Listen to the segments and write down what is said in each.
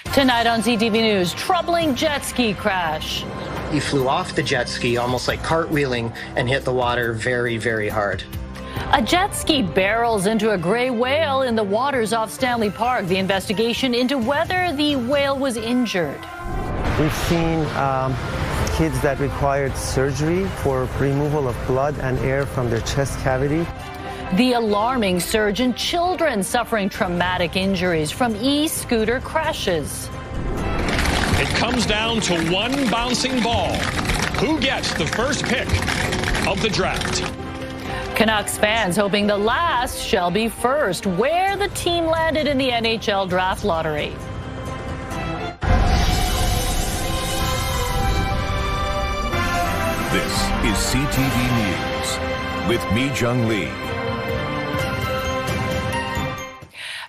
Tonight on CTV News, troubling jet ski crash. He flew off the jet ski, almost like cartwheeling, and hit the water very, very hard. A jet ski barrels into a gray whale in the waters off Stanley Park. The investigation into whether the whale was injured. We've seen kids that required surgery for removal of blood and air from their chest cavity. The alarming surge in children suffering traumatic injuries from e-scooter crashes. It comes down to one bouncing ball. Who gets the first pick of the draft? Canucks fans hoping the last shall be first. Where the team landed in the NHL draft lottery. This is CTV News with Mi Jung Lee.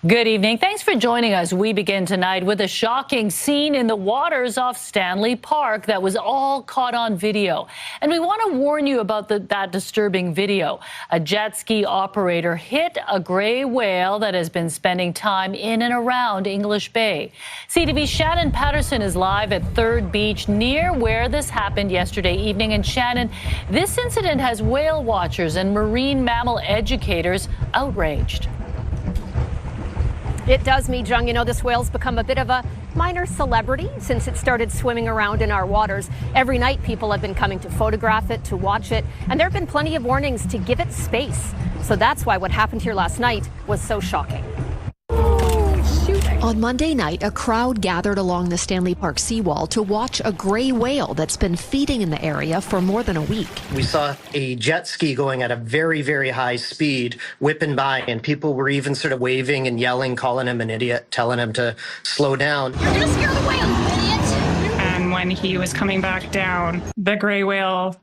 Good evening. Thanks for joining us. We begin tonight with a shocking scene in the waters off Stanley Park that was all caught on video. And we want to warn you about that disturbing video. A jet ski operator hit a gray whale that has been spending time in and around English Bay. CTV's Shannon Patterson is live at Third Beach near where this happened yesterday evening. And Shannon, this incident has whale watchers and marine mammal educators outraged. It does, Mi Jung. You know, this whale's become a bit of a minor celebrity since it started swimming around in our waters. Every night, people have been coming to photograph it, to watch it, and there have been plenty of warnings to give it space. So that's why what happened here last night was so shocking. On Monday night, a crowd gathered along the Stanley Park seawall to watch a gray whale that's been feeding in the area for more than a week. We saw a jet ski going at a very, very high speed, whipping by, and people were even sort of waving and yelling, calling him an idiot, telling him to slow down. You're gonna scare the whale, you idiot! And when he was coming back down, the gray whale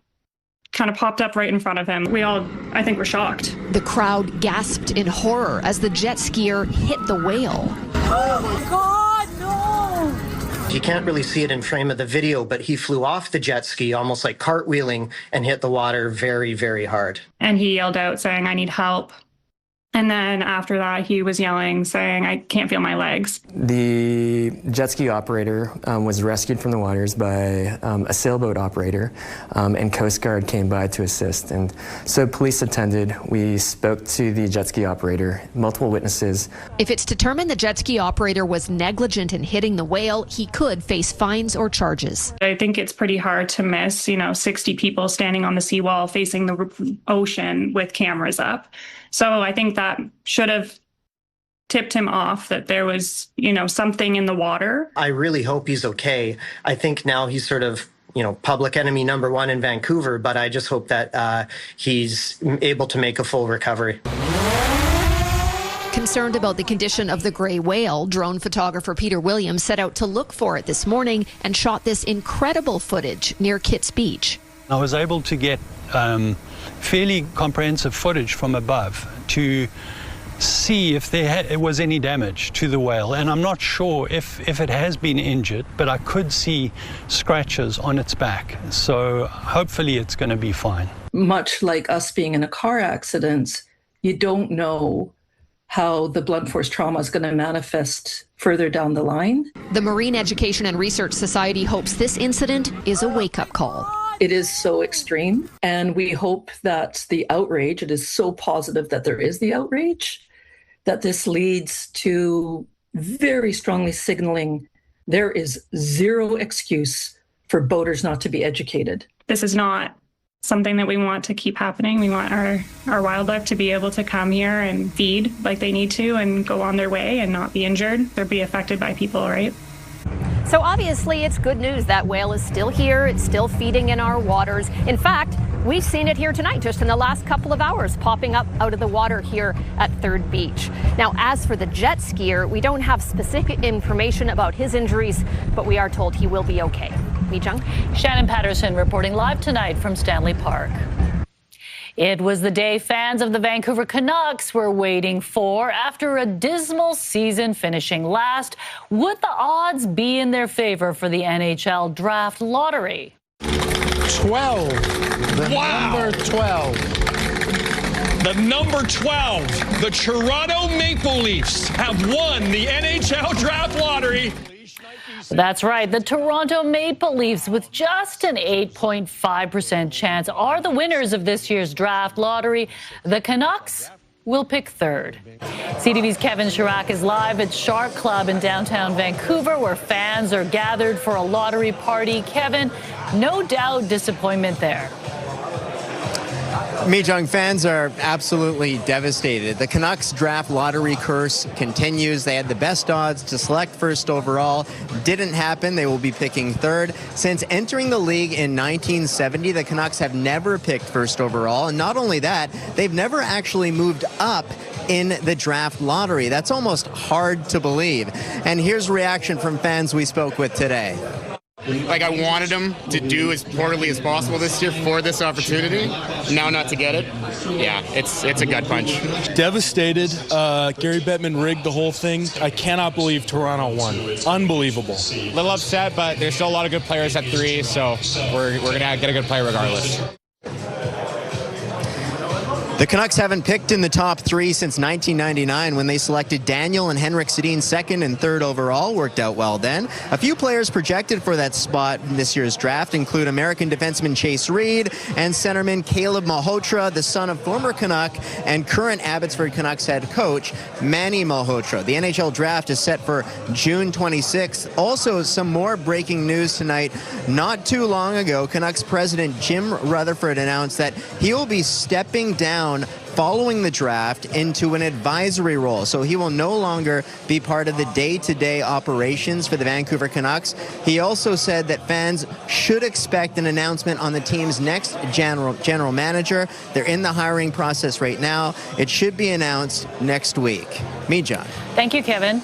kind of popped up right in front of him. We all, I think, were shocked. The crowd gasped in horror as the jet skier hit the whale. Oh my God, no! You can't really see it in frame of the video, but he flew off the jet ski, almost like cartwheeling, and hit the water very, very hard. And he yelled out saying, "I need help." And then after that, he was yelling, saying, "I can't feel my legs." The jet ski operator was rescued from the waters by a sailboat operator, and Coast Guard came by to assist. And so police attended. We spoke to the jet ski operator, multiple witnesses. If it's determined the jet ski operator was negligent in hitting the whale, he could face fines or charges. I think it's pretty hard to miss, 60 people standing on the seawall facing the ocean with cameras up. So I think that should have tipped him off that there was, something in the water. I really hope he's okay. I think now he's sort of, public enemy number one in Vancouver, but I just hope that he's able to make a full recovery. Concerned about the condition of the gray whale, drone photographer Peter Williams set out to look for it this morning and shot this incredible footage near Kitts Beach. I was able to get fairly comprehensive footage from above to see if there was any damage to the whale, and I'm not sure if it has been injured, but I could see scratches on its back, so hopefully it's going to be fine. Much like us being in a car accident, you don't know how the blunt force trauma is going to manifest further down the line. The Marine Education and Research Society hopes this incident is a wake-up call. It is so extreme, and we hope that the outrage, it is so positive that there is the outrage, that this leads to very strongly signaling there is zero excuse for boaters not to be educated. This is not something that we want to keep happening. We want our wildlife to be able to come here and feed like they need to and go on their way and not be injured or be affected by people, right? So obviously it's good news that whale is still here. It's still feeding in our waters. In fact, we've seen it here tonight, just in the last couple of hours, popping up out of the water here at Third Beach. Now, as for the jet skier, we don't have specific information about his injuries, but we are told he will be okay. Mi Jung? Shannon Patterson reporting live tonight from Stanley Park. It was the day fans of the Vancouver Canucks were waiting for after a dismal season finishing last. Would the odds be in their favor for the NHL draft lottery? 12. Number 12. The number 12, the Toronto Maple Leafs have won the NHL draft lottery. That's right. The Toronto Maple Leafs, with just an 8.5% chance, are the winners of this year's draft lottery. The Canucks will pick third. CTV's Kevin Chirac is live at Shark Club in downtown Vancouver, where fans are gathered for a lottery party. Kevin, no doubt disappointment there. Mijong, fans are absolutely devastated. The Canucks draft lottery curse continues. They had the best odds to select first overall. Didn't happen. They will be picking third. Since entering the league in 1970, the Canucks have never picked first overall. And not only that, they've never actually moved up in the draft lottery. That's almost hard to believe. And here's reaction from fans we spoke with today. Like, I wanted them to do as poorly as possible this year for this opportunity. Now not to get it, yeah, it's a gut punch. Devastated. Gary Bettman rigged the whole thing. I cannot believe Toronto won. Unbelievable. A little upset, but there's still a lot of good players at 3, so we're going to get a good player regardless. The Canucks haven't picked in the top 3 since 1999 when they selected Daniel and Henrik Sedin second and third overall. Worked out well then. A few players projected for that spot in this year's draft include American defenseman Chase Reed and centerman Caleb Malhotra, the son of former Canuck and current Abbotsford Canucks head coach Manny Malhotra. The NHL draft is set for June 26th. Also, some more breaking news tonight. Not too long ago, Canucks president Jim Rutherford announced that he will be stepping down following the draft into an advisory role. So he will no longer be part of the day-to-day operations for the Vancouver Canucks. He also said that fans should expect an announcement on the team's next general manager. They're in the hiring process right now. It should be announced next week. Mijong. Thank you, Kevin.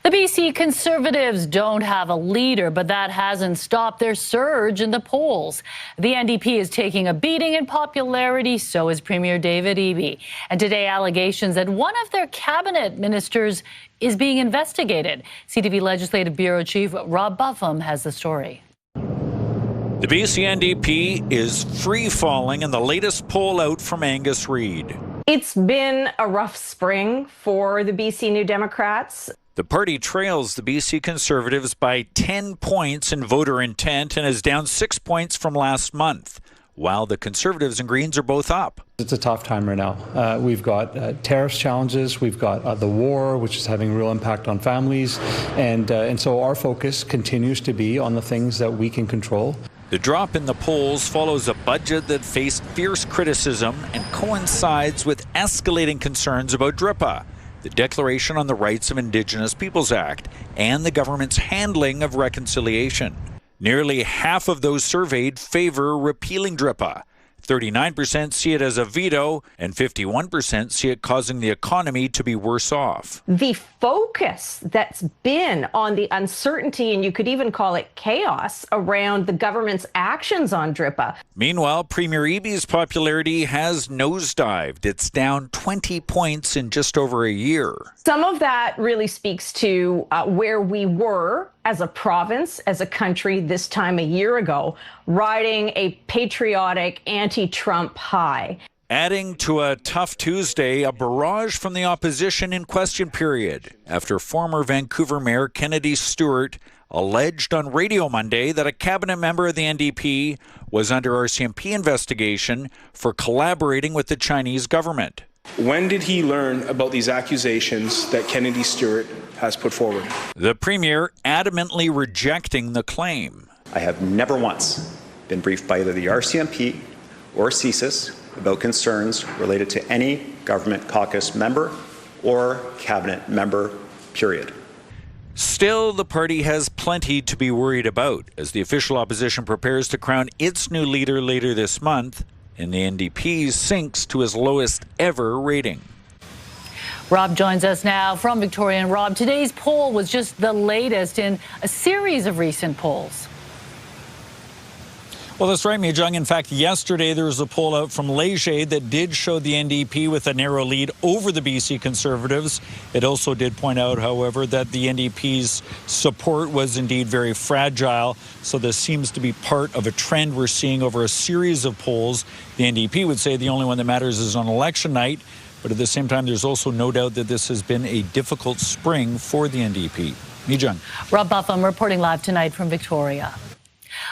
The BC Conservatives don't have a leader, but that hasn't stopped their surge in the polls. The NDP is taking a beating in popularity, so is Premier David Eby. And today, allegations that one of their cabinet ministers is being investigated. CTV Legislative Bureau Chief Rob Buffum has the story. The BC NDP is free-falling in the latest poll out from Angus Reid. It's been a rough spring for the BC New Democrats. The party trails the BC Conservatives by 10 points in voter intent and is down 6 points from last month, while the Conservatives and Greens are both up. It's a tough time right now. We've got tariffs challenges, we've got the war, which is having real impact on families, and so our focus continues to be on the things that we can control. The drop in the polls follows a budget that faced fierce criticism and coincides with escalating concerns about DRIPA, the Declaration on the Rights of Indigenous Peoples Act, and the government's handling of reconciliation. Nearly half of those surveyed favor repealing DRIPA. 39% see it as a veto, and 51% see it causing the economy to be worse off. The focus that's been on the uncertainty, and you could even call it chaos, around the government's actions on DRIPA. Meanwhile, Premier Eby's popularity has nosedived. It's down 20 points in just over a year. Some of that really speaks to where we were as a province, as a country this time a year ago, riding a patriotic anti-Trump high. Adding to a tough Tuesday, a barrage from the opposition in question period after former Vancouver Mayor Kennedy Stewart alleged on radio Monday that a cabinet member of the NDP was under RCMP investigation for collaborating with the Chinese government. When did he learn about these accusations that Kennedy Stewart has put forward? The Premier adamantly rejecting the claim. I have never once been briefed by either the RCMP or CSIS about concerns related to any government caucus member or cabinet member, period. Still, the party has plenty to be worried about as the official opposition prepares to crown its new leader later this month, and the NDP sinks to its lowest ever rating. Rob joins us now from Victoria. And Rob, today's poll was just the latest in a series of recent polls. Well, that's right, Mijong. In fact, yesterday there was a poll out from Leger that did show the NDP with a narrow lead over the BC Conservatives. It also did point out, however, that the NDP's support was indeed very fragile. So this seems to be part of a trend we're seeing over a series of polls. The NDP would say the only one that matters is on election night. But at the same time, there's also no doubt that this has been a difficult spring for the NDP. Mijan. Rob Buffum reporting live tonight from Victoria.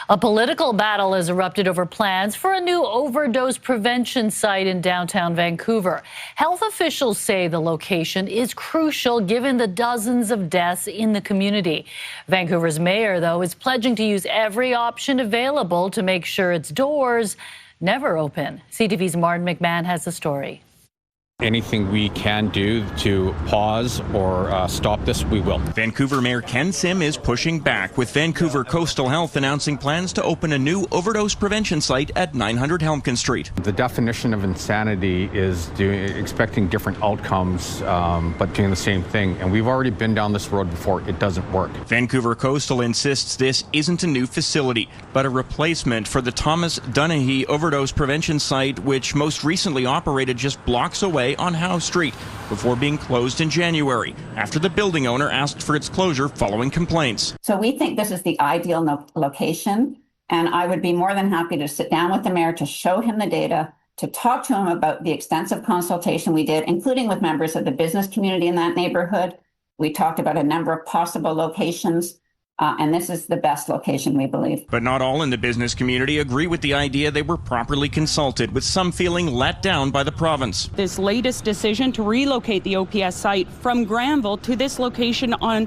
A political battle has erupted over plans for a new overdose prevention site in downtown Vancouver. Health officials say the location is crucial given the dozens of deaths in the community. Vancouver's mayor, though, is pledging to use every option available to make sure its doors never open. CTV's Martin McMahon has the story. Anything we can do to pause or stop this, we will. Vancouver Mayor Ken Sim is pushing back, with Vancouver Coastal Health announcing plans to open a new overdose prevention site at 900 Helmkin Street. The definition of insanity is expecting different outcomes, but doing the same thing. And we've already been down this road before. It doesn't work. Vancouver Coastal insists this isn't a new facility, but a replacement for the Thomas Dunahee overdose prevention site, which most recently operated just blocks away on Howe Street before being closed in January after the building owner asked for its closure following complaints. So we think this is the ideal location, and I would be more than happy to sit down with the mayor to show him the data, to talk to him about the extensive consultation we did, including with members of the business community in that neighborhood. We talked about a number of possible locations. And this is the best location, we believe. But not all in the business community agree with the idea they were properly consulted, with some feeling let down by the province. This latest decision to relocate the OPS site from Granville to this location on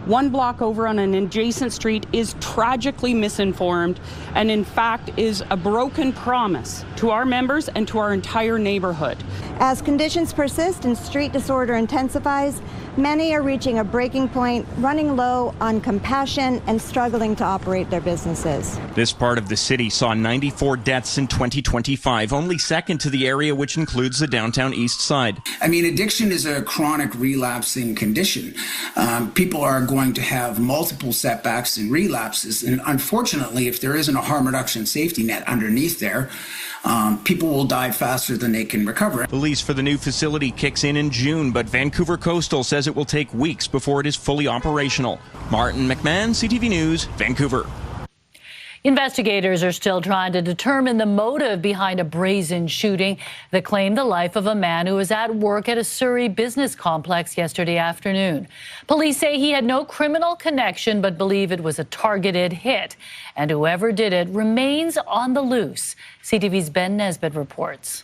one block over on an adjacent street is tragically misinformed and in fact is a broken promise to our members and to our entire neighborhood. As conditions persist and street disorder intensifies, many are reaching a breaking point, running low on compassion and struggling to operate their businesses. This part of the city saw 94 deaths in 2025, only second to the area which includes the downtown east side. I mean, addiction is a chronic relapsing condition. People are going to have multiple setbacks and relapses. And unfortunately, if there isn't a harm reduction safety net underneath there, people will die faster than they can recover. The lease for the new facility kicks in June, but Vancouver Coastal says it will take weeks before it is fully operational. Martin McMahon, CTV News, Vancouver. Investigators are still trying to determine the motive behind a brazen shooting that claimed the life of a man who was at work at a Surrey business complex yesterday afternoon. Police say he had no criminal connection but believe it was a targeted hit. And whoever did it remains on the loose. CTV's Ben Nesbitt reports.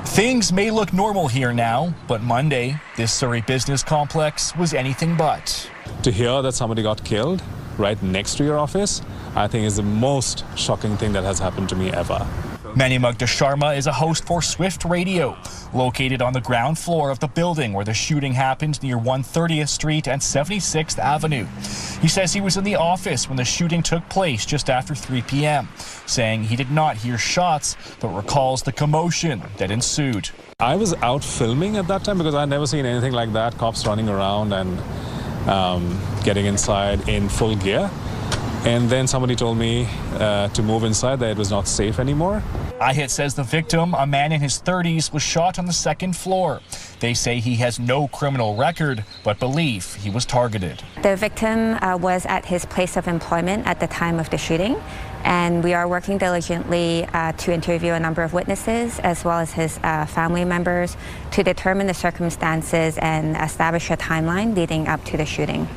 Things may look normal here now, but Monday, this Surrey business complex was anything but. To hear that somebody got killed right next to your office, I think is the most shocking thing that has happened to me ever. Mani Sharma is a host for Swift Radio, located on the ground floor of the building where the shooting happened near 130th Street and 76th Avenue. He says he was in the office when the shooting took place just after 3 p.m., saying he did not hear shots, but recalls the commotion that ensued. I was out filming at that time because I'd never seen anything like that, cops running around and getting inside in full gear. And then somebody told me to move inside, that it was not safe anymore. iHit says the victim, a man in his 30s, was shot on the second floor. They say he has no criminal record, but believe he was targeted. The victim was at his place of employment at the time of the shooting, and we are working diligently to interview a number of witnesses as well as his family members to determine the circumstances and establish a timeline leading up to the shooting.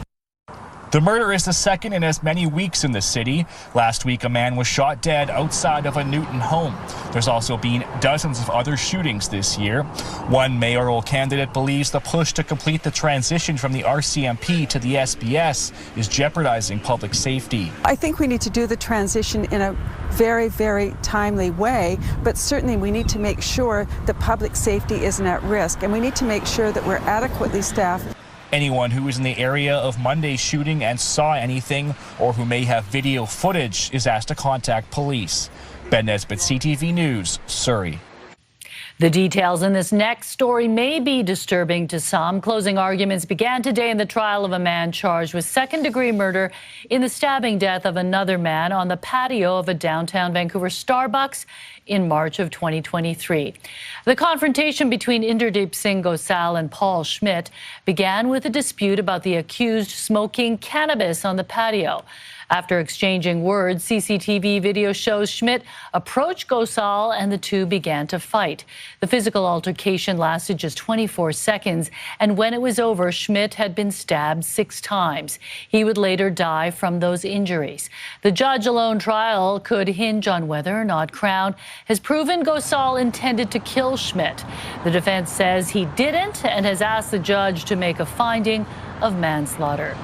The murder is the second in as many weeks in the city. Last week, a man was shot dead outside of a Newton home. There's also been dozens of other shootings this year. One mayoral candidate believes the push to complete the transition from the RCMP to the SBS is jeopardizing public safety. I think we need to do the transition in a very, very timely way, but certainly we need to make sure that public safety isn't at risk, and we need to make sure that we're adequately staffed. Anyone who was in the area of Monday's shooting and saw anything or who may have video footage is asked to contact police. Ben Nesbitt, CTV News, Surrey. The details in this next story may be disturbing to some. Closing arguments began today in the trial of a man charged with second-degree murder in the stabbing death of another man on the patio of a downtown Vancouver Starbucks in March of 2023. The confrontation between Inderdeep Singh Gosal and Paul Schmidt began with a dispute about the accused smoking cannabis on the patio. After exchanging words, CCTV video shows Schmidt approach Gosal and the two began to fight. The physical altercation lasted just 24 seconds, and when it was over, Schmidt had been stabbed 6 times. He would later die from those injuries. The judge-alone trial could hinge on whether or not Crown has proven Gosal intended to kill Schmidt. The defense says he didn't and has asked the judge to make a finding of manslaughter.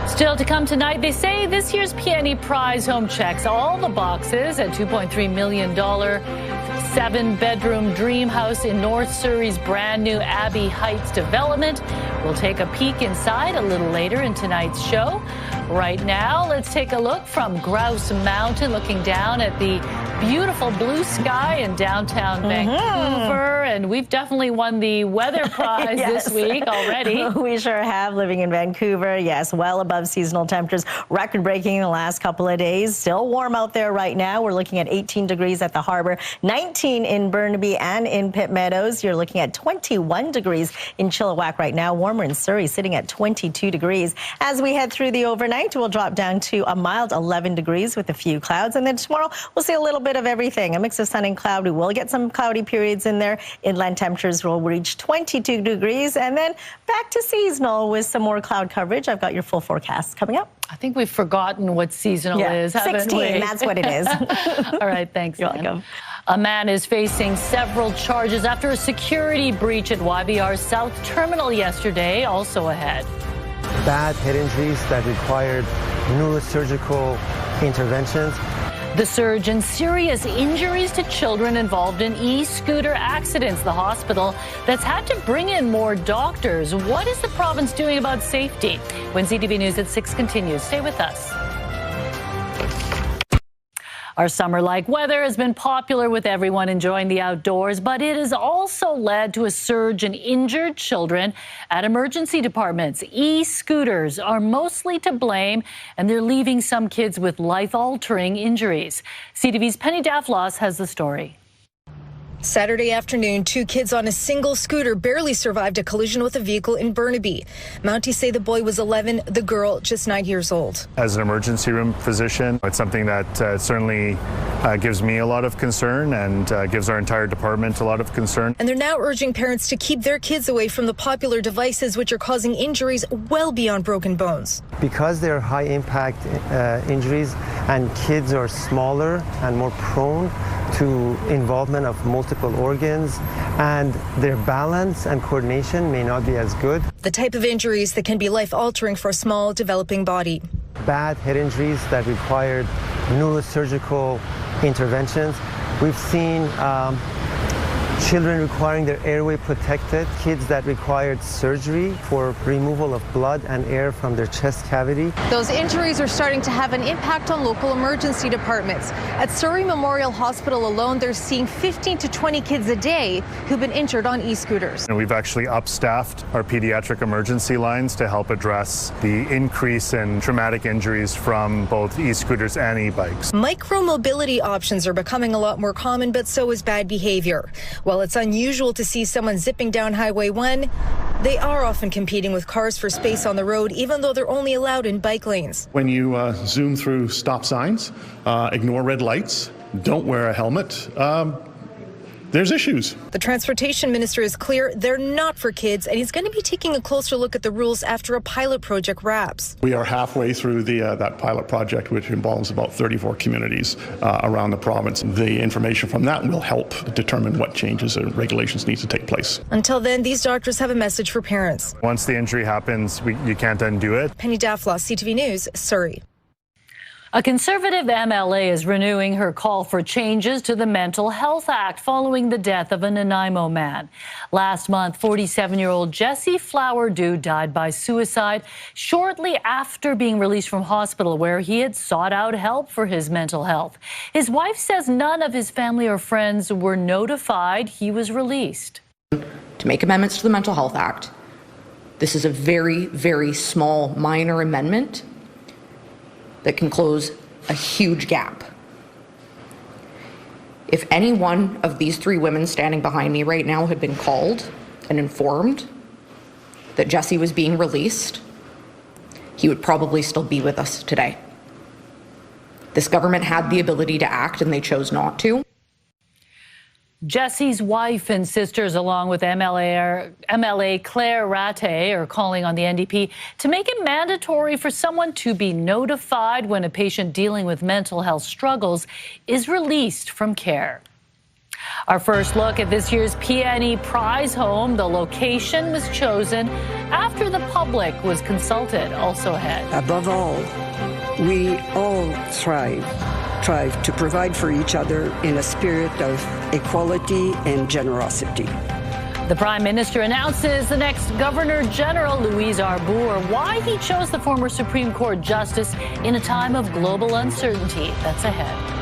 Still to come tonight, they say this year's Peony Prize home checks all the boxes at $2.3 million 7-bedroom dream house in North Surrey's brand new Abbey Heights development. We'll take a peek inside a little later in tonight's show. Right now, let's take a look from Grouse Mountain, looking down at the beautiful blue sky in downtown Vancouver. And we've definitely won the weather prize Yes. this week already. We sure have, living in Vancouver. Yes, well above seasonal temperatures, record-breaking in the last couple of days. Still warm out there right now. We're looking at 18 degrees at the harbor, 19 in Burnaby and in Pitt Meadows. You're looking at 21 degrees in Chilliwack right now. Warmer in Surrey, sitting at 22 degrees. As we head through the overnight, we'll drop down to a mild 11 degrees with a few clouds. And then tomorrow, we'll see a little bit of everything. A mix of sun and cloud. We will get some cloudy periods in there. Inland temperatures will reach 22 degrees. And then back to seasonal with some more cloud coverage. I've got your full forecast coming up. I think we've forgotten what seasonal is, haven't 16, we? that's what it is. All right, thanks. You're welcome. A man is facing several charges after a security breach at YVR's South Terminal yesterday, also ahead. Bad head injuries that required neurosurgical interventions. The surge in serious injuries to children involved in e-scooter accidents. The hospital that's had to bring in more doctors. What is the province doing about safety? When CTV News at 6 continues. Stay with us. Our summer-like weather has been popular with everyone enjoying the outdoors, but it has also led to a surge in injured children at emergency departments. E-scooters are mostly to blame, and they're leaving some kids with life-altering injuries. CTV's Penny Daflos has the story. Saturday afternoon, 2 kids on a single scooter barely survived a collision with a vehicle in Burnaby. Mounties say the boy was 11, the girl just 9 years old. As an emergency room physician, it's something that certainly gives me a lot of concern and gives our entire department a lot of concern. And they're now urging parents to keep their kids away from the popular devices which are causing injuries well beyond broken bones. Because they're high impact injuries and kids are smaller and more prone to involvement of multiple organs, and their balance and coordination may not be as good. The type of injuries that can be life-altering for a small, developing body. Bad head injuries that required neurosurgical interventions. We've seen children requiring their airway protected, kids that required surgery for removal of blood and air from their chest cavity. Those injuries are starting to have an impact on local emergency departments. At Surrey Memorial Hospital alone, they're seeing 15 to 20 kids a day who've been injured on e-scooters. And we've actually upstaffed our pediatric emergency lines to help address the increase in traumatic injuries from both e-scooters and e-bikes. Micro-mobility options are becoming a lot more common, but so is bad behavior. While it's unusual to see someone zipping down Highway 1, they are often competing with cars for space on the road, even though they're only allowed in bike lanes. When you zoom through stop signs, ignore red lights, don't wear a helmet, there's issues. The transportation minister is clear they're not for kids, and he's going to be taking a closer look at the rules after a pilot project wraps. We are halfway through that pilot project, which involves about 34 communities around the province. The information from that will help determine what changes and regulations need to take place. Until then, these doctors have a message for parents. Once the injury happens, you can't undo it. Penny Daflos, CTV News, Surrey. A Conservative MLA is renewing her call for changes to the Mental Health Act following the death of a Nanaimo man. Last month, 47-year-old Jesse Flowerdew died by suicide shortly after being released from hospital, where he had sought out help for his mental health. His wife says none of his family or friends were notified he was released. To make amendments to the Mental Health Act, this is a very, very small, minor amendment that can close a huge gap. If any one of these 3 women standing behind me right now had been called and informed that Jesse was being released, he would probably still be with us today. This government had the ability to act and they chose not to. Jesse's wife and sisters, along with MLA Claire Ratte, are calling on the NDP to make it mandatory for someone to be notified when a patient dealing with mental health struggles is released from care. Our first look at this year's PNE Prize Home. The location was chosen after the public was consulted. Also ahead. Above all, we all strive to provide for each other in a spirit of equality and generosity. The Prime Minister announces the next Governor General, Louise Arbour. Why he chose the former Supreme Court Justice in a time of global uncertainty. That's ahead.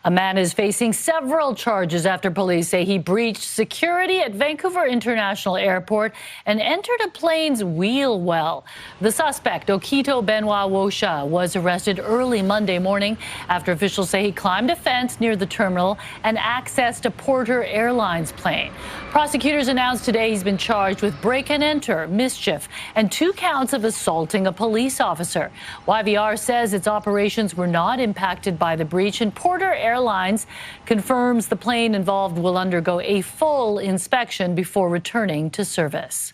A man is facing several charges after police say he breached security at Vancouver International Airport and entered a plane's wheel well. The suspect, Okito Benoit Wosha, was arrested early Monday morning after officials say he climbed a fence near the terminal and accessed a Porter Airlines plane. Prosecutors announced today he's been charged with break and enter, mischief, and 2 counts of assaulting a police officer. YVR says its operations were not impacted by the breach, and Porter Airlines confirms the plane involved will undergo a full inspection before returning to service.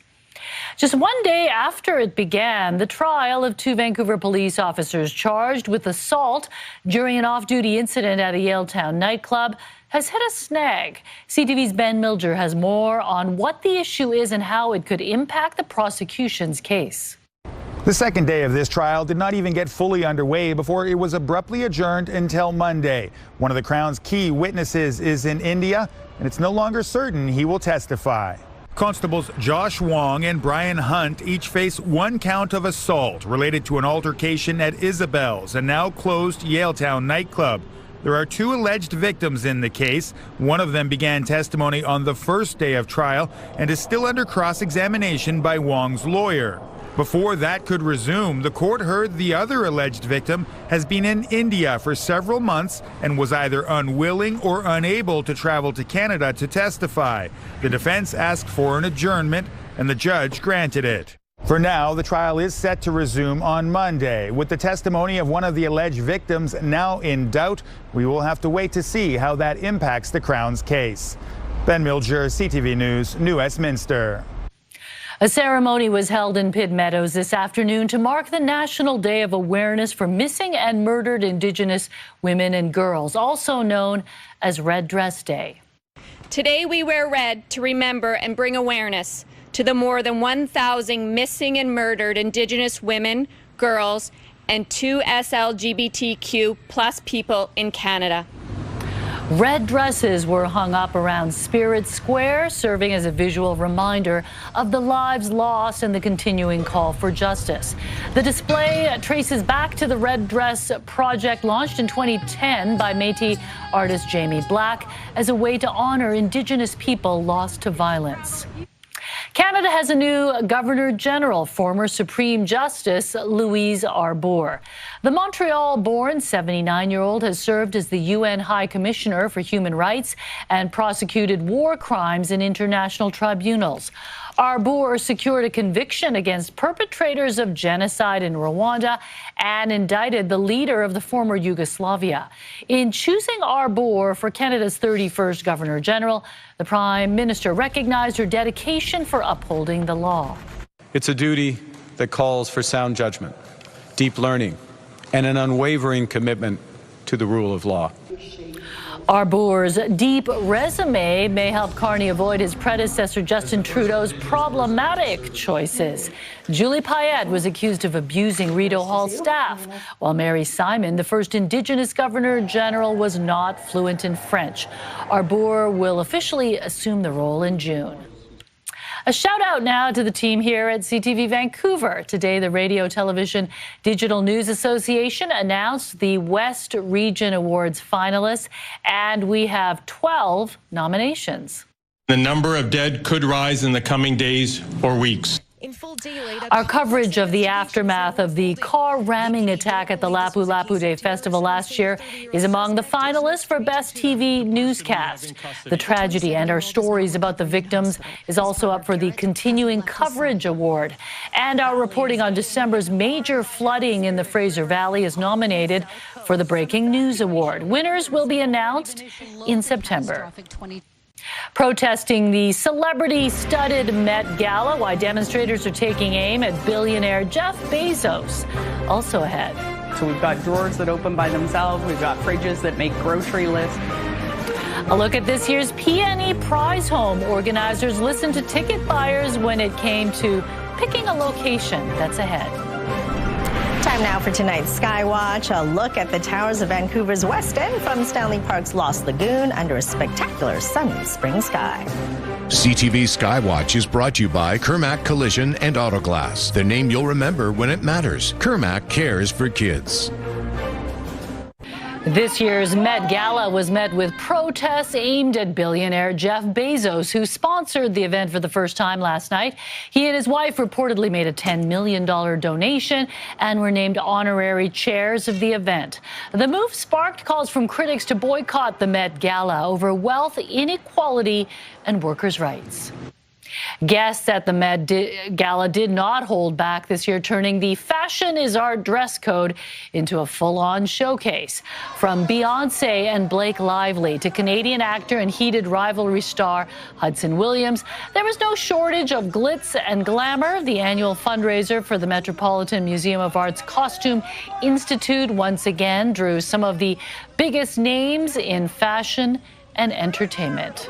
Just one day after it began, the trial of 2 Vancouver police officers charged with assault during an off-duty incident at a Yaletown nightclub has hit a snag. CTV's Ben Milger has more on what the issue is and how it could impact the prosecution's case. The second day of this trial did not even get fully underway before it was abruptly adjourned until Monday. One of the Crown's key witnesses is in India, and it's no longer certain he will testify. Constables Josh Wong and Brian Hunt each face 1 count of assault related to an altercation at Isabel's, a now closed Yaletown nightclub. There are 2 alleged victims in the case. One of them began testimony on the first day of trial and is still under cross-examination by Wong's lawyer. Before that could resume, the court heard the other alleged victim has been in India for several months and was either unwilling or unable to travel to Canada to testify. The defense asked for an adjournment, and the judge granted it. For now, the trial is set to resume on Monday. With the testimony of one of the alleged victims now in doubt, we will have to wait to see how that impacts the Crown's case. Ben Milger, CTV News, New Westminster. A ceremony was held in Pitt Meadows this afternoon to mark the National Day of Awareness for Missing and Murdered Indigenous Women and Girls, also known as Red Dress Day. Today we wear red to remember and bring awareness to the more than 1,000 missing and murdered Indigenous women, girls, and 2 SLGBTQ+ people in Canada. Red dresses were hung up around Spirit Square, serving as a visual reminder of the lives lost and the continuing call for justice. The display traces back to the Red Dress Project launched in 2010 by Métis artist Jamie Black as a way to honor Indigenous people lost to violence. Canada has a new Governor General, former Supreme Justice Louise Arbour. The Montreal-born 79-year-old has served as the UN High Commissioner for Human Rights and prosecuted war crimes in international tribunals. Arbour secured a conviction against perpetrators of genocide in Rwanda and indicted the leader of the former Yugoslavia. In choosing Arbour for Canada's 31st Governor General, the Prime Minister recognized her dedication for upholding the law. It's a duty that calls for sound judgment, deep learning, and an unwavering commitment to the rule of law. Arbour's deep resume may help Carney avoid his predecessor Justin Trudeau's problematic choices. Julie Payette was accused of abusing Rideau Hall staff, while Mary Simon, the first Indigenous Governor General, was not fluent in French. Arbour will officially assume the role in June. A shout out now to the team here at CTV Vancouver. Today, the Radio Television Digital News Association announced the West Region Awards finalists, and we have 12 nominations. The number of dead could rise in the coming days or weeks. In full daylight. Our coverage of the aftermath of the car ramming attack at the Lapu Lapu Day Festival last year is among the finalists for Best TV Newscast. The tragedy and our stories about the victims is also up for the Continuing Coverage Award. And our reporting on December's major flooding in the Fraser Valley is nominated for the Breaking News Award. Winners will be announced in September. Protesting the celebrity-studded Met Gala, why demonstrators are taking aim at billionaire Jeff Bezos. Also ahead. So we've got drawers that open by themselves. We've got fridges that make grocery lists. A look at this year's PNE Prize Home. Organizers listened to ticket buyers when it came to picking a location. That's ahead. Time now for tonight's Skywatch. A look at the towers of Vancouver's West End from Stanley Park's Lost Lagoon under a spectacular sunny spring sky. CTV Skywatch is brought to you by Kermac Collision and Autoglass, the name you'll remember when it matters. Kermac cares for kids. This year's Met Gala was met with protests aimed at billionaire Jeff Bezos, who sponsored the event for the first time last night. He and his wife reportedly made a $10 million donation and were named honorary chairs of the event. The move sparked calls from critics to boycott the Met Gala over wealth inequality and workers' rights. Guests at the Met Gala did not hold back this year, turning the fashion is art dress code into a full-on showcase. From Beyoncé and Blake Lively to Canadian actor and heated rivalry star Hudson Williams, there was no shortage of glitz and glamour. The annual fundraiser for the Metropolitan Museum of Art's Costume Institute once again drew some of the biggest names in fashion and entertainment.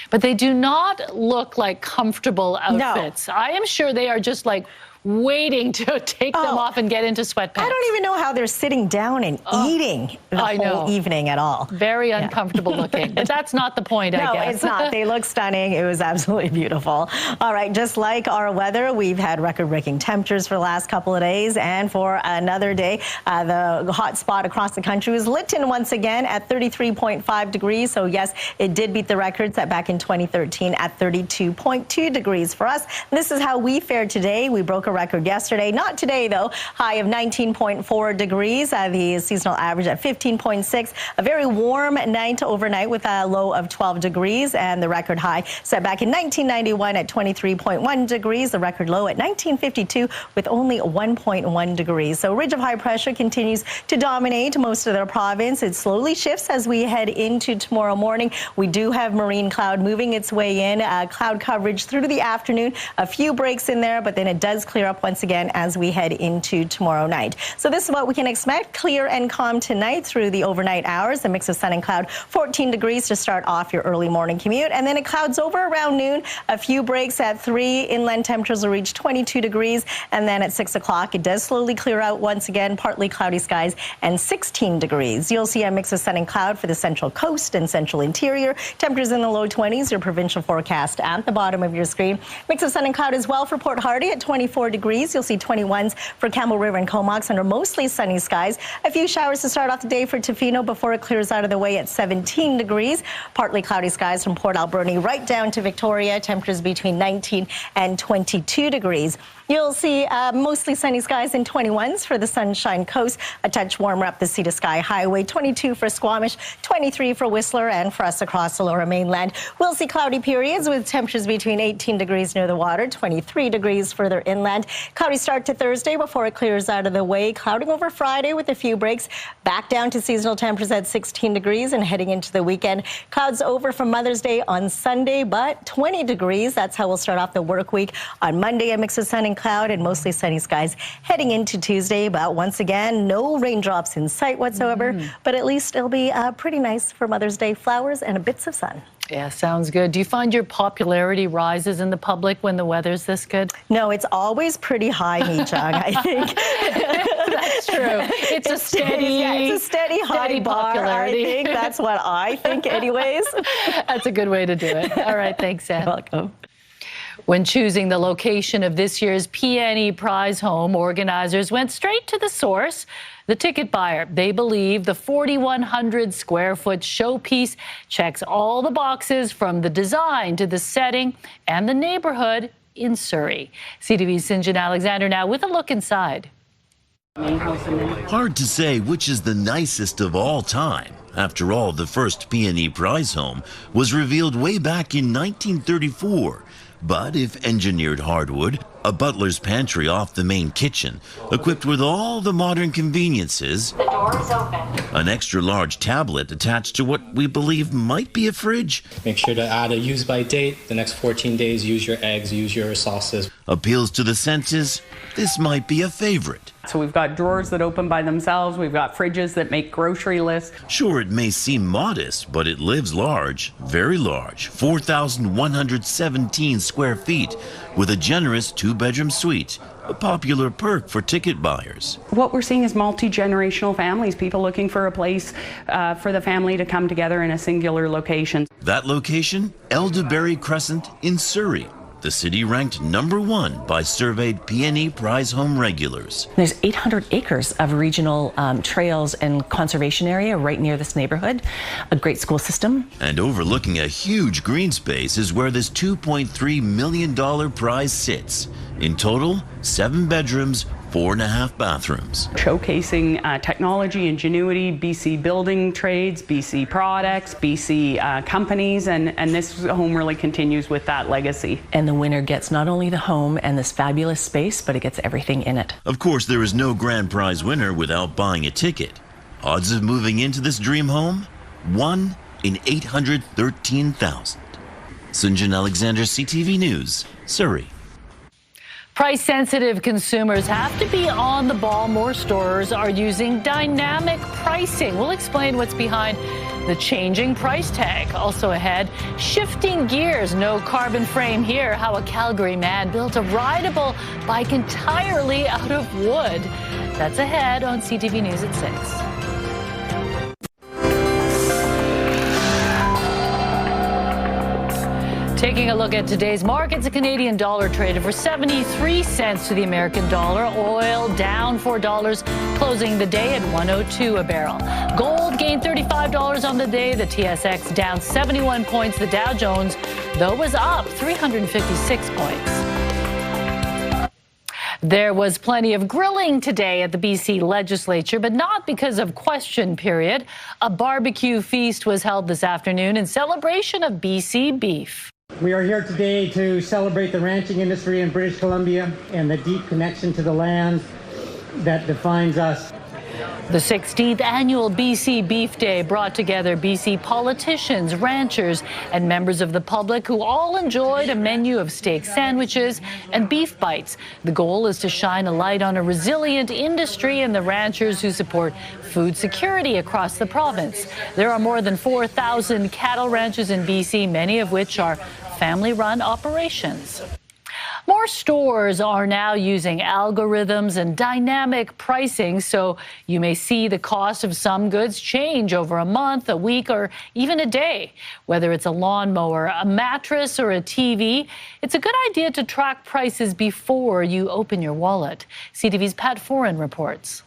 But they do not look like comfortable outfits. No. I am sure they are just like waiting to take them off and get into sweatpants. I don't even know how they're sitting down and eating the whole evening at all. Very uncomfortable looking. But that's not the point, I guess. No, it's not. They look stunning. It was absolutely beautiful. All right, just like our weather, we've had record-breaking temperatures for the last couple of days. And for another day, the hot spot across the country was Lytton once again at 33.5 degrees. So, yes, it did beat the record set back in 2013 at 32.2 degrees for us. This is how we fared today. We broke a record yesterday. Not today, though. High of 19.4 degrees. The seasonal average at 15.6. A very warm night overnight with a low of 12 degrees. And the record high set back in 1991 at 23.1 degrees. The record low at 1952 with only 1.1 degrees. So ridge of high pressure continues to dominate most of the province. It slowly shifts as we head into tomorrow morning. We do have marine cloud moving its way in. Cloud coverage through the afternoon. A few breaks in there, but then it does clear up once again as we head into tomorrow night. So this is what we can expect. Clear and calm tonight through the overnight hours. A mix of sun and cloud. 14 degrees to start off your early morning commute. And then it clouds over around noon. A few breaks at 3. Inland temperatures will reach 22 degrees. And then at 6 o'clock, it does slowly clear out once again. Partly cloudy skies and 16 degrees. You'll see a mix of sun and cloud for the central coast and central interior. Temperatures in the low 20s. Your provincial forecast at the bottom of your screen. Mix of sun and cloud as well for Port Hardy at 24 degrees. You'll see 21s for Campbell River and Comox under mostly sunny skies. A few showers to start off the day for Tofino before it clears out of the way at 17 degrees. Partly cloudy skies from Port Alberni right down to Victoria. Temperatures between 19 and 22 degrees. You'll see mostly sunny skies in 21s for the Sunshine Coast. A touch warmer up the Sea to Sky Highway. 22 for Squamish, 23 for Whistler, and for us across the Lower Mainland. We'll see cloudy periods with temperatures between 18 degrees near the water, 23 degrees further inland. Cloudy start to Thursday before it clears out of the way. Clouding over Friday with a few breaks. Back down to seasonal temperatures at 16 degrees and heading into the weekend. Clouds over from Mother's Day on Sunday, but 20 degrees. That's how we'll start off the work week. On Monday, a mix of sun and cloud and mostly sunny skies heading into Tuesday. But once again, no raindrops in sight whatsoever. But at least it'll be pretty nice for Mother's Day. Flowers and bits of sun. Yeah, sounds good. Do you find your popularity rises in the public when the weather's this good? No, it's always pretty high, Mee-Chung, I think. That's true. It's a steady high bar, popularity. I think. That's what I think anyways. That's a good way to do it. All right, thanks, Anne. You're welcome. When choosing the location of this year's PNE Prize Home, organizers went straight to the source, the ticket buyer. They believe the 4,100 square foot showpiece checks all the boxes from the design to the setting and the neighborhood in Surrey. CTV's Sinjin Alexander now with a look inside. Hard to say which is the nicest of all time. After all, the first P&E prize home was revealed way back in 1934. But if engineered hardwood, a butler's pantry off the main kitchen, equipped with all the modern conveniences, the door is open, an extra large tablet attached to what we believe might be a fridge. Make sure to add a use by date. The next 14 days, use your eggs, use your sauces. Appeals to the senses, this might be a favorite. So we've got drawers that open by themselves. We've got fridges that make grocery lists. Sure, it may seem modest, but it lives large, very large, 4,117 square feet, with a generous two-bedroom suite, a popular perk for ticket buyers. What we're seeing is multi-generational families, people looking for a place for the family to come together in a singular location. That location, Elderberry Crescent in Surrey. The city ranked #1 by surveyed P&E prize home regulars. There's 800 acres of regional trails and conservation area right near this neighborhood, a great school system. And overlooking a huge green space is where this $2.3 million prize sits. In total, 7 bedrooms, 4.5 bathrooms. Showcasing technology, ingenuity, BC building trades, BC products, BC companies, and this home really continues with that legacy. And the winner gets not only the home and this fabulous space, but it gets everything in it. Of course, there is no grand prize winner without buying a ticket. Odds of moving into this dream home? 1 in 813,000. Sinjin Alexander, CTV News, Surrey. Price-sensitive consumers have to be on the ball. More stores are using dynamic pricing. We'll explain what's behind the changing price tag. Also ahead, shifting gears, no carbon frame here, how a Calgary man built a rideable bike entirely out of wood. That's ahead on CTV News at 6. Taking a look at today's markets, a Canadian dollar traded for 73 cents to the American dollar. Oil down $4, closing the day at $102 a barrel. Gold gained $35 on the day. The TSX down 71 points. The Dow Jones, though, was up 356 points. There was plenty of grilling today at the BC legislature, but not because of question period. A barbecue feast was held this afternoon in celebration of BC beef. We are here today to celebrate the ranching industry in British Columbia and the deep connection to the land that defines us. The 16th annual BC Beef Day brought together BC politicians, ranchers, and members of the public who all enjoyed a menu of steak sandwiches and beef bites. The goal is to shine a light on a resilient industry and the ranchers who support food security across the province. There are more than 4,000 cattle ranches in BC, many of which are family-run operations. More stores are now using algorithms and dynamic pricing, so you may see the cost of some goods change over a month, a week, or even a day. Whether it's a lawnmower, a mattress, or a TV, it's a good idea to track prices before you open your wallet. CTV's Pat Foran reports.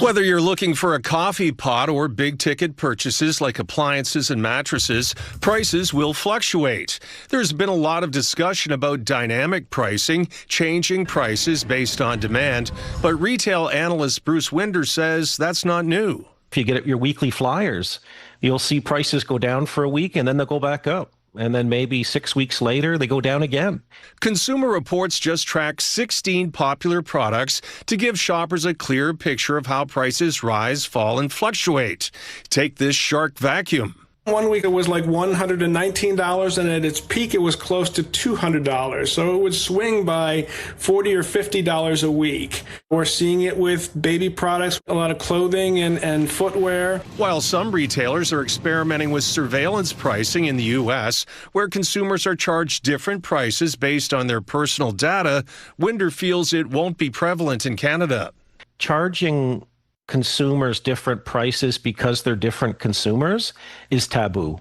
Whether you're looking for a coffee pot or big-ticket purchases like appliances and mattresses, prices will fluctuate. There's been a lot of discussion about dynamic pricing, changing prices based on demand, but retail analyst Bruce Winder says that's not new. If you get your weekly flyers, you'll see prices go down for a week and then they'll go back up. And then maybe 6 weeks later, they go down again. Consumer Reports just tracked 16 popular products to give shoppers a clear picture of how prices rise, fall, and fluctuate. Take this Shark vacuum. 1 week it was like $119, and at its peak it was close to $200. So it would swing by $40 or $50 a week. We're seeing it with baby products, a lot of clothing and footwear. While some retailers are experimenting with surveillance pricing in the U.S., where consumers are charged different prices based on their personal data, Winder feels it won't be prevalent in Canada. Charging consumers different prices because they're different consumers is taboo.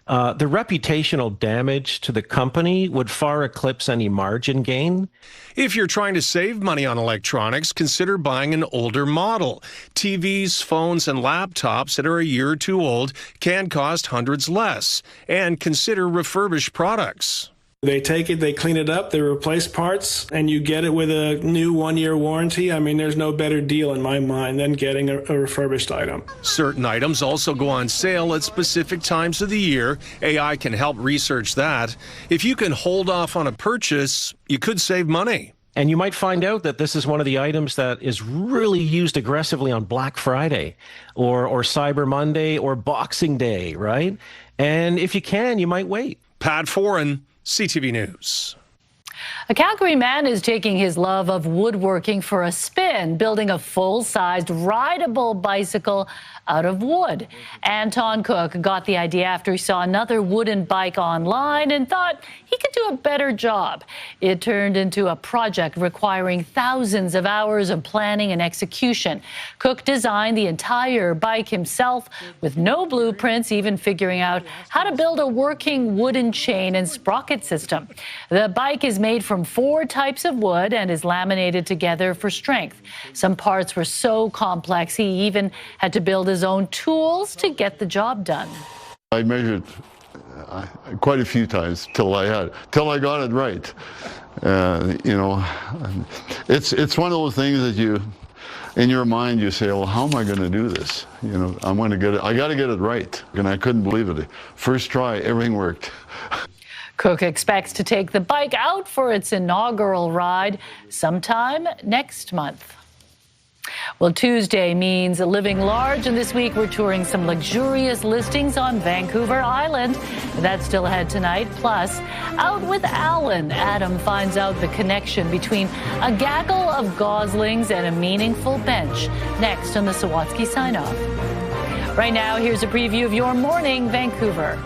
The reputational damage to the company would far eclipse any margin gain. If you're trying to save money on electronics, consider buying an older model. TVs, phones, and laptops that are a year or two old can cost hundreds less. And consider refurbished products. They take it, they clean it up, they replace parts, and you get it with a new 1-year warranty. I mean, there's no better deal in my mind than getting a refurbished item. Certain items also go on sale at specific times of the year. AI can help research that. If you can hold off on a purchase, you could save money. And you might find out that this is one of the items that is really used aggressively on Black Friday or Cyber Monday or Boxing Day, right? And if you can, you might wait. Pat Foran, CTV News. A Calgary man is taking his love of woodworking for a spin, building a full-sized rideable bicycle out of wood. Anton Cook got the idea after he saw another wooden bike online and thought he could do a better job. It turned into a project requiring thousands of hours of planning and execution. Cook designed the entire bike himself with no blueprints, even figuring out how to build a working wooden chain and sprocket system. The bike is made from 4 types of wood and is laminated together for strength. Some parts were so complex he even had to build his own tools to get the job done. I measured quite a few times till I got it right. You know, it's one of those things that you, in your mind, you say, well, how am I going to do this? You know, I'm going to get it. I got to get it right, and I couldn't believe it. First try, everything worked. Cook expects to take the bike out for its inaugural ride sometime next month. Well, Tuesday means living large, and this week we're touring some luxurious listings on Vancouver Island. That's still ahead tonight. Plus, out with Alan, Adam finds out the connection between a gaggle of goslings and a meaningful bench. Next on the Sawatsky Sign-Off. Right now, here's a preview of your morning, Vancouver.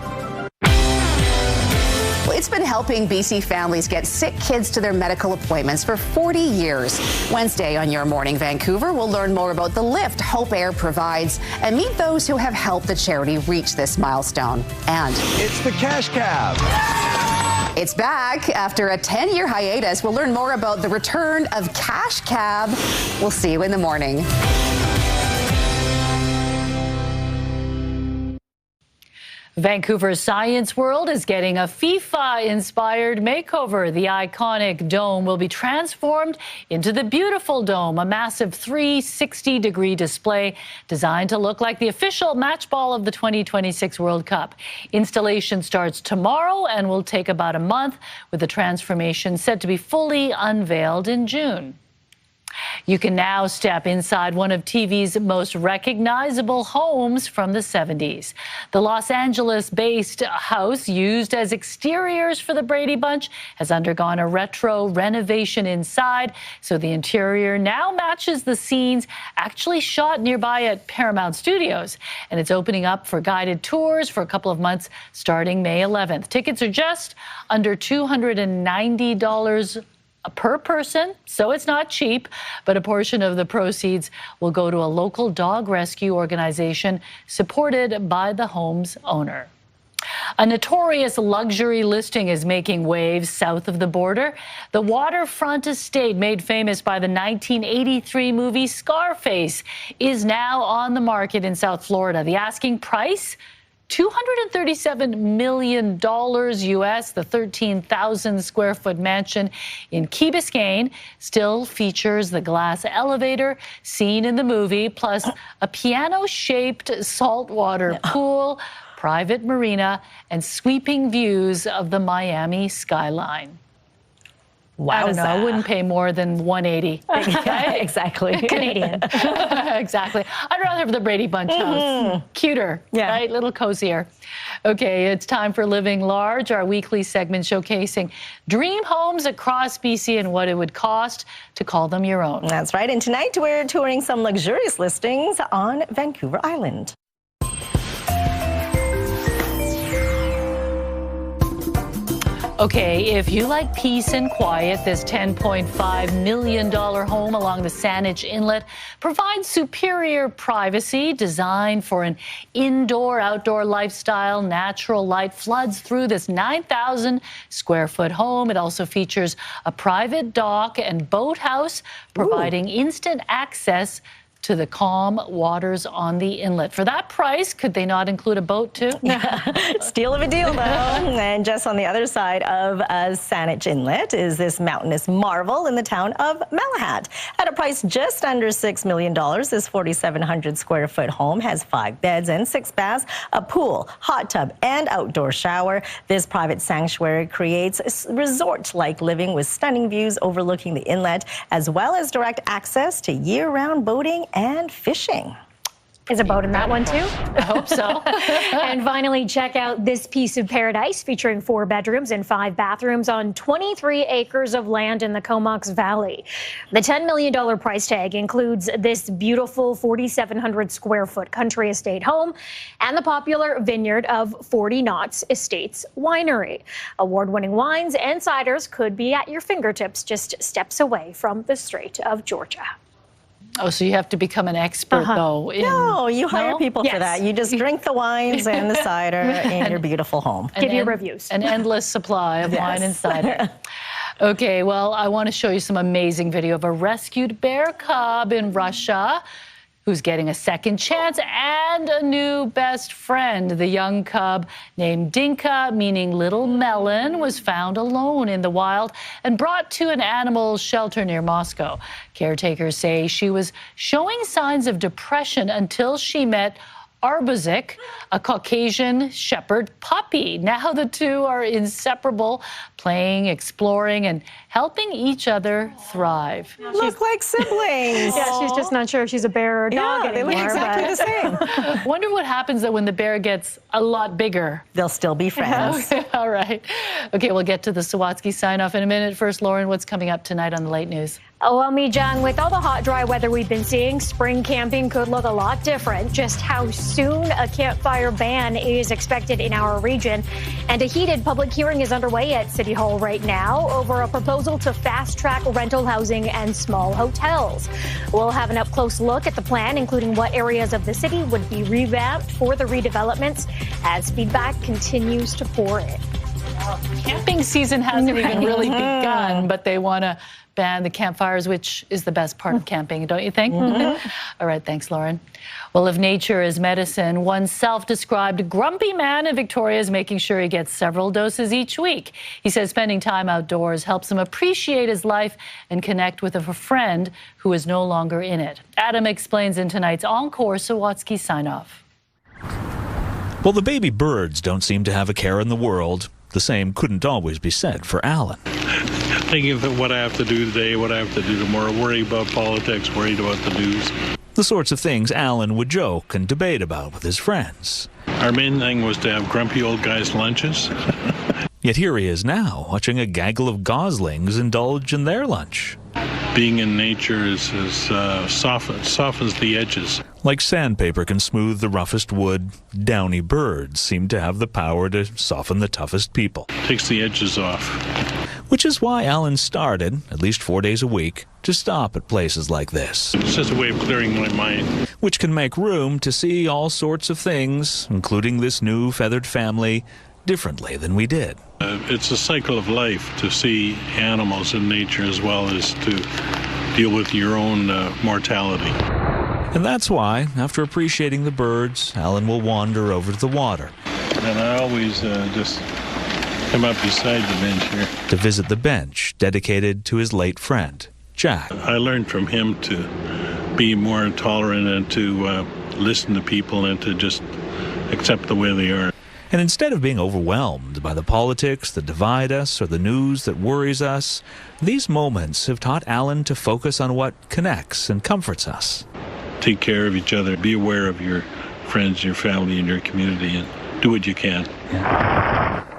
Well, it's been helping BC families get sick kids to their medical appointments for 40 years. Wednesday on Your Morning Vancouver, we'll learn more about the lift Hope Air provides and meet those who have helped the charity reach this milestone. And it's the Cash Cab. It's back after a 10-year hiatus. We'll learn more about the return of Cash Cab. We'll see you in the morning. Vancouver's Science World is getting a FIFA-inspired makeover. The iconic dome will be transformed into the beautiful dome, a massive 360-degree display designed to look like the official match ball of the 2026 World Cup. Installation starts tomorrow and will take about a month, with the transformation set to be fully unveiled in June. You can now step inside one of TV's most recognizable homes from the 70s. The Los Angeles-based house used as exteriors for the Brady Bunch has undergone a retro renovation inside, so the interior now matches the scenes actually shot nearby at Paramount Studios. And it's opening up for guided tours for a couple of months starting May 11th. Tickets are just under $290 per person, so it's not cheap, but a portion of the proceeds will go to a local dog rescue organization supported by the home's owner. A notorious luxury listing is making waves south of the border. The waterfront estate, made famous by the 1983 movie Scarface, is now on the market in South Florida. The asking price? $237 million US. The 13,000 square foot mansion in Key Biscayne still features the glass elevator seen in the movie, plus a piano-shaped saltwater pool, private marina, and sweeping views of the Miami skyline. I don't know. I wouldn't pay more than $180. Okay? Exactly. Canadian. Exactly. I'd rather have the Brady Bunch house. Cuter, right? A little cozier. Okay, it's time for Living Large, our weekly segment showcasing dream homes across BC and what it would cost to call them your own. That's right. And tonight we're touring some luxurious listings on Vancouver Island. Okay, if you like peace and quiet, this $10.5 million home along the Saanich Inlet provides superior privacy, designed for an indoor-outdoor lifestyle. Natural light floods through this 9,000 square foot home. It also features a private dock and boathouse, providing instant access to the calm waters on the inlet. For that price, could they not include a boat too? Steal of a deal, though. And just on the other side of Saanich Inlet is this mountainous marvel in the town of Malahat. At a price just under $6 million, this 4,700 square foot home has 5 beds and 6 baths, a pool, hot tub, and outdoor shower. This private sanctuary creates resort-like living with stunning views overlooking the inlet, as well as direct access to year-round boating and fishing. Is a boat in that one too? I hope so. And finally, check out this piece of paradise featuring 4 bedrooms and 5 bathrooms on 23 acres of land in the Comox Valley. The $10 million price tag includes this beautiful 4,700 square foot country estate home and the popular vineyard of 40 Knots Estates Winery. Award-winning wines and ciders could be at your fingertips just steps away from the Strait of Georgia. Oh, so you have to become an expert, though? No, you hire people for that. You just drink the wines and the cider in your beautiful home. Give your reviews. An endless supply of wine and cider. Okay, well, I want to show you some amazing video of a rescued bear cub in Russia who's getting a second chance and a new best friend. The young cub named Dinka, meaning little melon, was found alone in the wild and brought to an animal shelter near Moscow. Caretakers say she was showing signs of depression until she met Arbuzik, a Caucasian shepherd puppy. Now the two are inseparable, playing, exploring, and helping each other thrive. Look like siblings. Yeah, she's just not sure if she's a bear or dog anymore. They look exactly the same. Wonder what happens though when the bear gets a lot bigger. They'll still be friends. Okay, all right. Okay, we'll get to the Sawatsky sign-off in a minute. First, Lauren, what's coming up tonight on the Late News? Oh, well, Mijang, with all the hot, dry weather we've been seeing, spring camping could look a lot different. Just how soon a campfire ban is expected in our region. And a heated public hearing is underway at City Hall right now over a proposal to fast-track rental housing and small hotels. We'll have an up-close look at the plan, including what areas of the city would be revamped for the redevelopments as feedback continues to pour in. Camping season hasn't even really begun, but they want to ban the campfires, which is the best part of camping, don't you think? All right, thanks, Lauren. Well, if nature is medicine, one self-described grumpy man in Victoria is making sure he gets several doses each week. He says spending time outdoors helps him appreciate his life and connect with a friend who is no longer in it. Adam explains in tonight's Encore Sawatsky sign-off. Well, the baby birds don't seem to have a care in the world. The same couldn't always be said for Alan. Thinking of what I have to do today, what I have to do tomorrow, worried about politics, worried about the news. The sorts of things Alan would joke and debate about with his friends. Our main thing was to have grumpy old guys' lunches. Yet here he is now, watching a gaggle of goslings indulge in their lunch. Being in nature softens the edges. Like sandpaper can smooth the roughest wood, downy birds seem to have the power to soften the toughest people. Takes the edges off. Which is why Alan started, at least 4 days a week, to stop at places like this. It's just a way of clearing my mind. Which can make room to see all sorts of things, including this new feathered family, differently than we did. It's a cycle of life to see animals in nature as well as to deal with your own mortality. And that's why, after appreciating the birds, Alan will wander over to the water. And I always just come up beside the bench here. To visit the bench dedicated to his late friend, Jack. I learned from him to be more tolerant and to listen to people and to just accept the way they are. And instead of being overwhelmed by the politics that divide us or the news that worries us, these moments have taught Alan to focus on what connects and comforts us. Take care of each other, be aware of your friends, your family, and your community, and do what you can.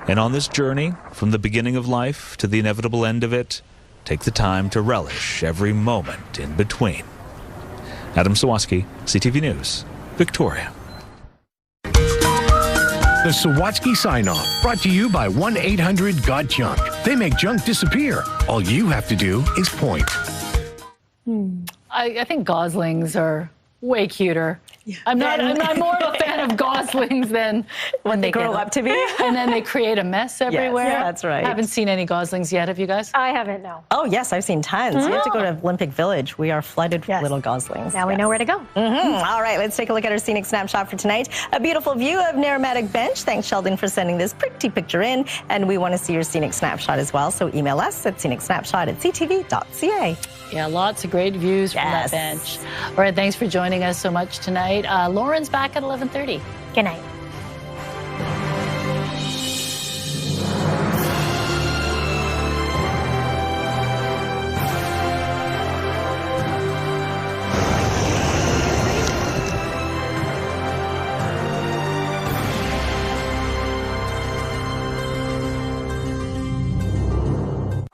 And on this journey, from the beginning of life to the inevitable end of it, take the time to relish every moment in between. Adam Sawatsky, CTV News, Victoria. The Sawatsky Sign-Off, brought to you by 1-800-GOT-JUNK. They make junk disappear. All you have to do is point. I think goslings are way cuter. I'm more of a fan kind of goslings then when they grow up to be. And then they create a mess everywhere. Yes, that's right. Haven't seen any goslings yet, have you guys? I haven't, no. Oh, yes, I've seen tons. You have to go to Olympic Village. We are flooded with little goslings. Now we know where to go. All right, let's take a look at our scenic snapshot for tonight. A beautiful view of Narromedic Bench. Thanks, Sheldon, for sending this pretty picture in. And we want to see your scenic snapshot as well. So email us at scenicsnapshot@ctv.ca. Yeah, lots of great views from that bench. All right, thanks for joining us so much tonight. Lauren's back at 11:30. Good night.